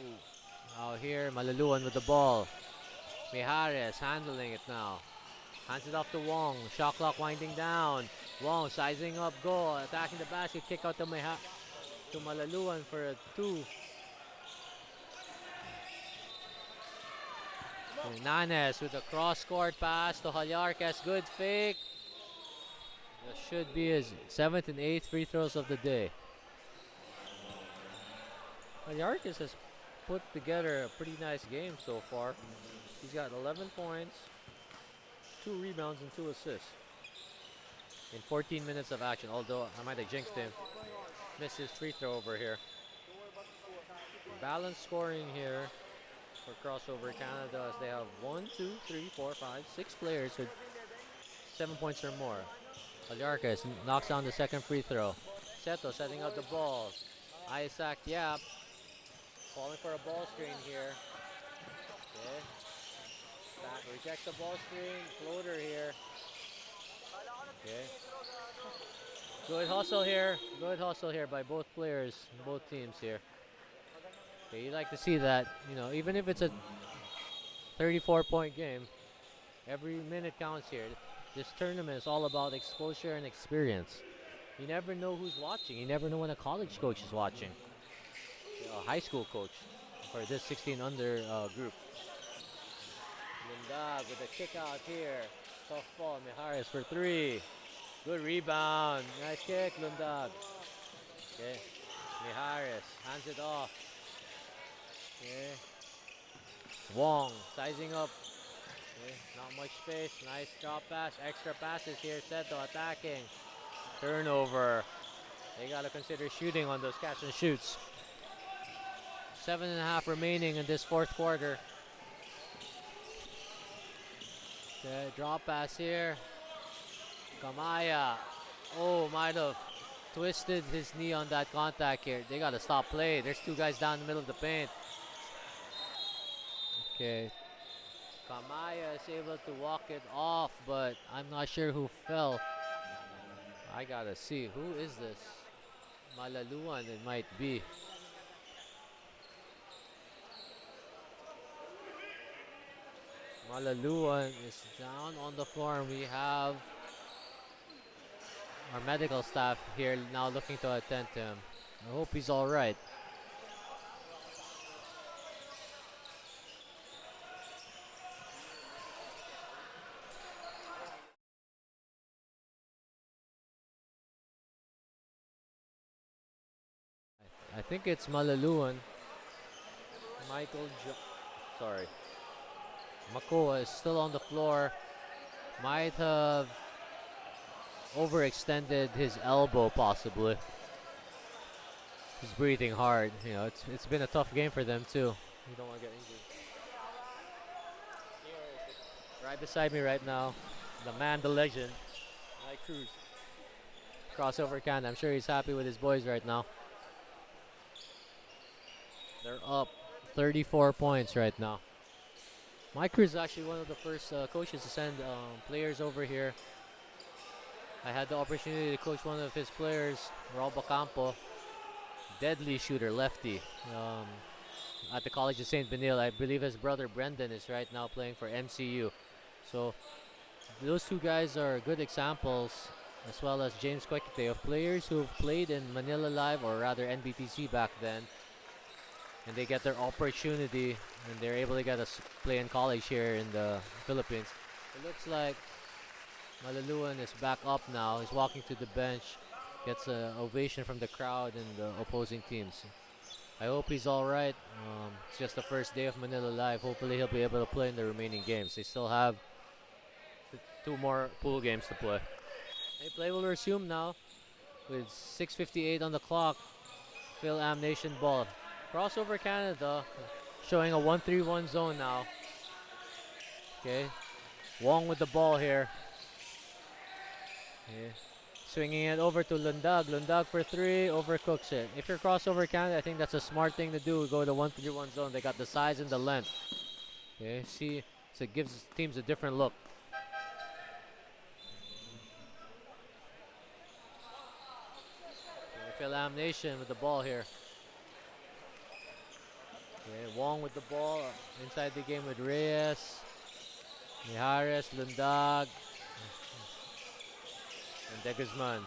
Ooh. Out here, Malaluan with the ball. Mijares handling it now. Hands it off to Wong. Shot clock winding down. Wong sizing up, goal. Attacking the basket. Kick out to Malaluan for a 2. Hernandez with a cross-court pass to Hallarquez. Good fake. That should be his 7th and 8th free throws of the day. Yarkis has put together a pretty nice game so far. He's got 11 points, 2 rebounds, and 2 assists in 14 minutes of action, although I might have jinxed him. Missed his free throw over here. Balanced scoring here for Crossover Canada as they have 1, 2, 3, 4, 5, 6 players with 7 points or more. Alyarcas knocks down the second free throw. Seto setting up the ball. Isaac Yap falling for a ball screen here. Okay. Back, reject the ball screen. Floater here. Okay. Good hustle here. Good hustle here by both players, both teams here. Okay, you like to see that, you know, even if it's a 34-point game, every minute counts here. This tournament is all about exposure and experience. You never know who's watching. You never know when a college coach is watching. A high school coach for this 16 under group. Lundag with a kick out here. Tough ball, Mijares for 3. Good rebound. Nice kick, Lundag. Okay. Mijares hands it off. Okay. Wong sizing up. Okay. Not much space. Nice drop pass. Extra passes here. Seto attacking. Turnover. They got to consider shooting on those catch and shoots. 7.5 remaining in this fourth quarter. Okay, drop pass here. Kamaya. Oh, might have twisted his knee on that contact here. They got to stop play. There's 2 guys down in the middle of the paint. Okay. Kamaya is able to walk it off, but I'm not sure who fell. I gotta see. Who is this? Malaluan, it might be. Malaluan is down on the floor, and we have our medical staff here now looking to attend to him. I hope he's all right. I think it's Malaluan. Makoa is still on the floor. Might have overextended his elbow possibly. He's breathing hard. You know, it's been a tough game for them too. You don't want to get injured. Right beside me right now, the man, the legend, Mike Cruz. Crossover Canada. I'm sure he's happy with his boys right now. They're up 34 points right now. Mike Cruz is actually one of the first coaches to send players over here. I had the opportunity to coach one of his players, Raul Bacampo, deadly shooter, lefty, at the College of St. Benil. I believe his brother Brendan is right now playing for MCU. So those 2 guys are good examples, as well as James Kwekite, of players who have played in Manila Live, or rather NBTC back then. And they get their opportunity, and they're able to get us play in college here in the Philippines. It looks like Malaluan is back up now. He's walking to the bench, gets an ovation from the crowd and the opposing teams. I hope he's all right. It's just the first day of Manila Live. Hopefully he'll be able to play in the remaining games. They still have 2 more pool games to play. Hey, play will resume now with 6:58 on the clock. Fil-Am Nation ball. Crossover Canada showing a 1-3-1 zone now. Okay. Wong with the ball here. Okay. Swinging it over to Lundag. Lundag for 3, overcooks it. If you're Crossover Canada, I think that's a smart thing to do. Go to 1-3-1 zone. They got the size and the length. Okay, see, so it gives teams a different look. Okay, Fil-Am Nation with the ball here. Okay, Wong with the ball inside the game with Reyes, Mijares, Lundag, and De Guzman.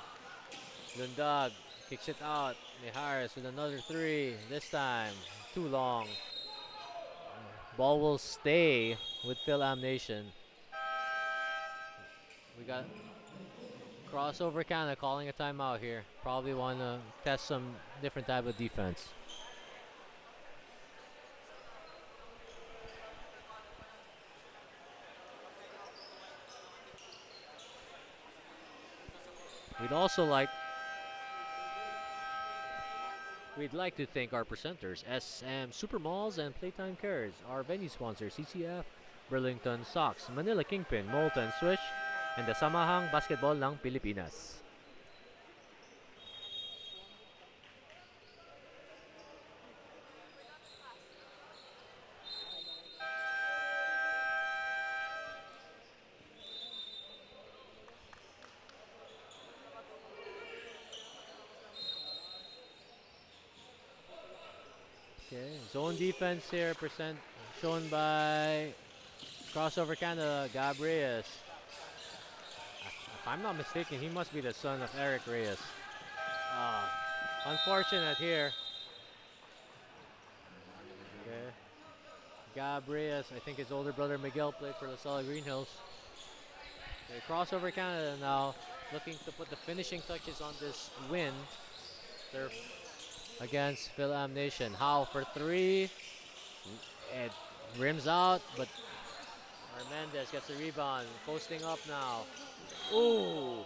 Lundag kicks it out. Mijares with another 3. This time, too long. Ball will stay with Fil-Am Nation. We got Crossover Canada calling a timeout here. Probably want to test some different type of defense. We'd like to thank our presenters, SM Supermalls and Playtime Cares, our venue sponsors, CCF, Burlington Sox, Manila Kingpin, Molten Swish, and the Samahang Basketball ng Pilipinas. Okay, zone defense here, shown by Crossover Canada, Gab Reyes. If I'm not mistaken, he must be the son of Eric Reyes. Unfortunate here. Okay. Gab Reyes, I think his older brother Miguel played for La Salle Green Hills. Okay, Crossover Canada now looking to put the finishing touches on this win. They're against Fil-Am Nation. Howe for three. It rims out, but Armendez gets the rebound. Posting up now. Ooh!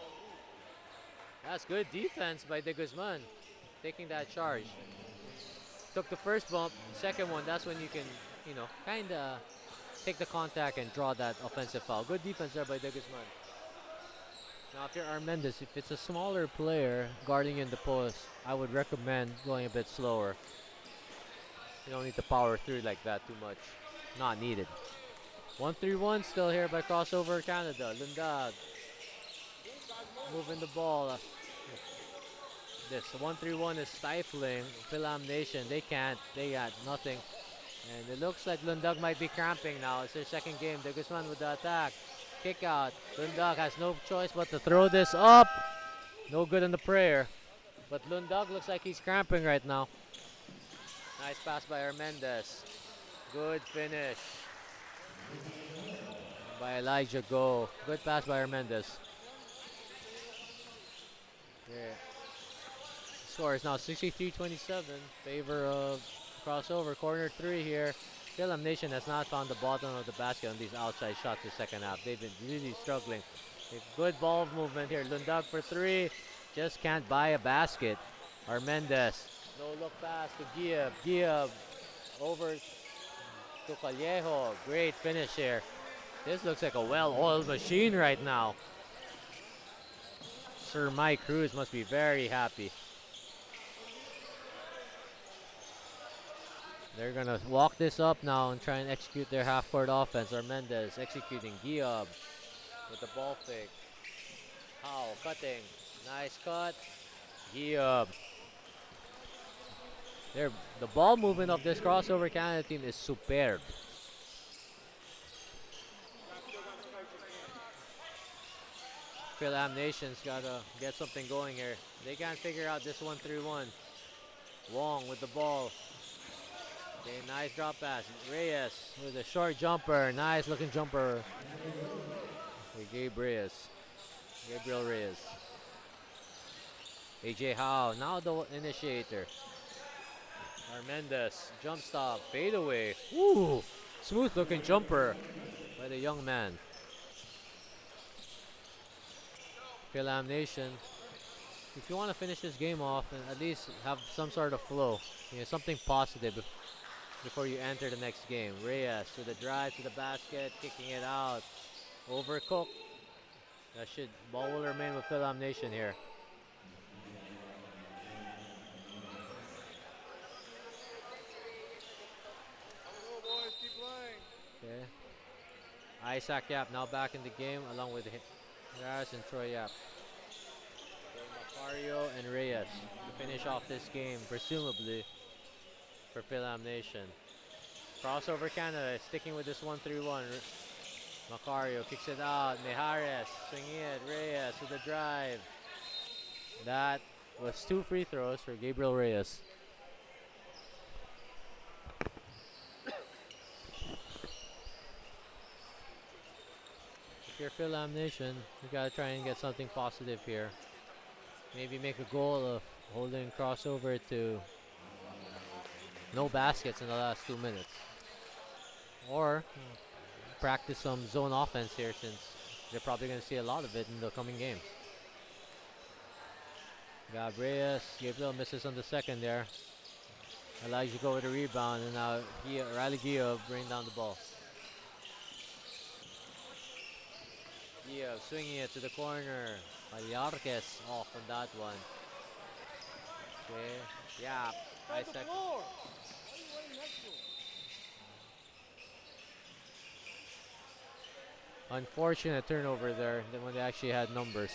That's good defense by De Guzman. Taking that charge. Took the first bump. Second one, that's when you can, kind of take the contact and draw that offensive foul. Good defense there by De Guzman. Now, if you're Armendez, if it's a smaller player guarding in the post, I would recommend going a bit slower. You don't need to power through like that too much. Not needed. 1-3-1 still here by Crossover Canada. Lundag moving the ball. This 1-3-1 is stifling Fil-Am Nation. They can't. They got nothing. And it looks like Lundag might be cramping now. It's their second game. De Guzman with the attack. Kick out. Lundag has no choice but to throw this up. No good in the prayer. But Lundag looks like he's cramping right now. Nice pass by Armendez. Good finish by Elijah Go. Good pass by Armendez. Yeah. Score is now 63-27. Favor of Crossover. Corner three here. Fil-Am Nation has not found the bottom of the basket on these outside shots the second half. They've been really struggling. Good ball movement here. Lundag for three. Just can't buy a basket. Armendez. No look pass to Giab. Giab over to Callejo. Great finish here. This looks like a well-oiled machine right now. Sir Mike Cruz must be very happy. They're going to walk this up now and try and execute their half-court offense. Armendez executing. Giab with the ball fake. Howe cutting. Nice cut. Giab. The ball movement of this Crossover Canada team is superb. Fil-Am Nation's got to get something going here. They can't figure out this 1-3-1. Wong with the ball. Okay, nice drop pass. Reyes with a short jumper. Nice looking jumper. Okay, Gabriel Reyes. AJ Howe, now the initiator. Armendez, jump stop, fade away. Ooh, smooth looking jumper by the young man. Fil-Am Nation, if you want to finish this game off and at least have some sort of flow, something positive before you enter the next game. Reyes with a drive to the basket, kicking it out. Overcooked. Ball will remain with Fil-Am Nation here. Okay. Isaac Yap now back in the game along with Harris and Troy Yap. Macario and Reyes to finish off this game, presumably for Fil-Am Nation. Crossover Canada sticking with this 1-3-1. Macario kicks it out. Mejares swinging it. Reyes with the drive. That was 2 free throws for Gabriel Reyes. if you're Fil-Am Nation, you gotta try and get something positive here. Maybe make a goal of holding crossover to no baskets in the last 2 minutes. Or practice some zone offense here, since they're probably going to see a lot of it in the coming games. Gabriel misses on the second there. Elijah go with a rebound, and now Riley Gio bring down the ball. Gio swinging it to the corner. Vallarquez off on that one. Okay, yeah, Isaac. Unfortunate turnover there when they actually had numbers.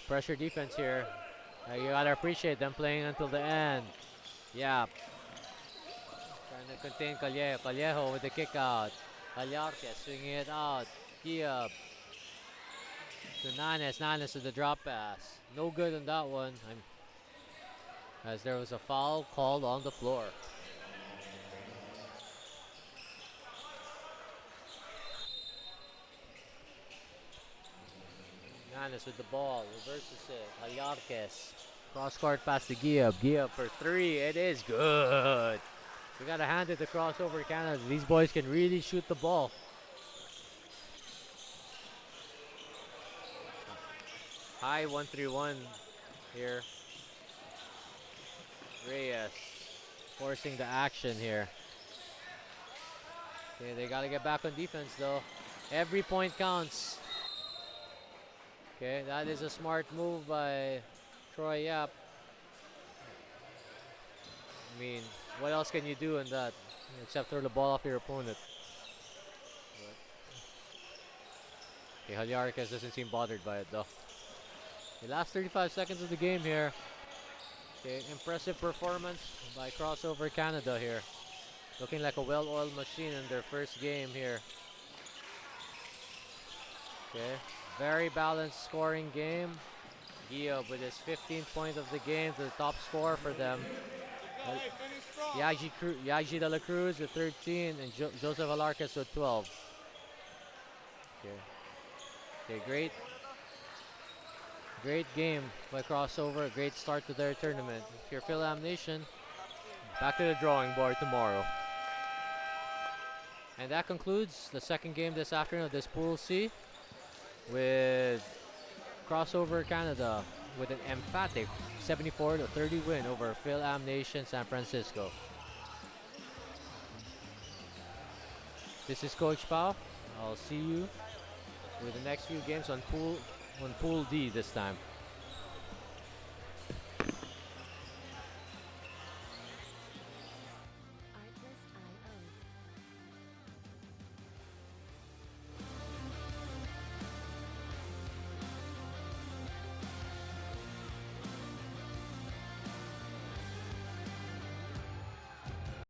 Pressure defense here. You gotta appreciate them playing until the end. Yeah. Trying to contain Callejo. Callejo with the kick out. Vallarquez swinging it out. Kia to Nanes. Nanes with the drop pass. No good on that one. As there was a foul called on the floor. Nanes with the ball, reverses it. Vallarquez. Cross court pass to Giab. Giab for three. It is good. We gotta hand it to Crossover Canada. These boys can really shoot the ball. High 1-3-1 here. Reyes forcing the action here. Okay, they gotta get back on defense though. Every point counts. Okay, that is a smart move by Troy Yap. I mean, what else can you do in that except throw the ball off your opponent? Okay, Vallarquez doesn't seem bothered by it though. The last 35 seconds of the game here. Okay, impressive performance by Crossover Canada here. Looking like a well-oiled machine in their first game here. Okay, very balanced scoring game. Gio with his 15th point of the game, to the top scorer for them. Yaji de la Cruz with 13 and Joseph Vallarquez with 12. Okay, great game by Crossover. Great start to their tournament. If you're Fil-Am Nation, back to the drawing board tomorrow. And that concludes the second game this afternoon of this Pool C, with Crossover Canada with an emphatic 74-30 win over Fil-Am Nation San Francisco. This is Coach Pao. I'll see you with the next few games on Pool D this time.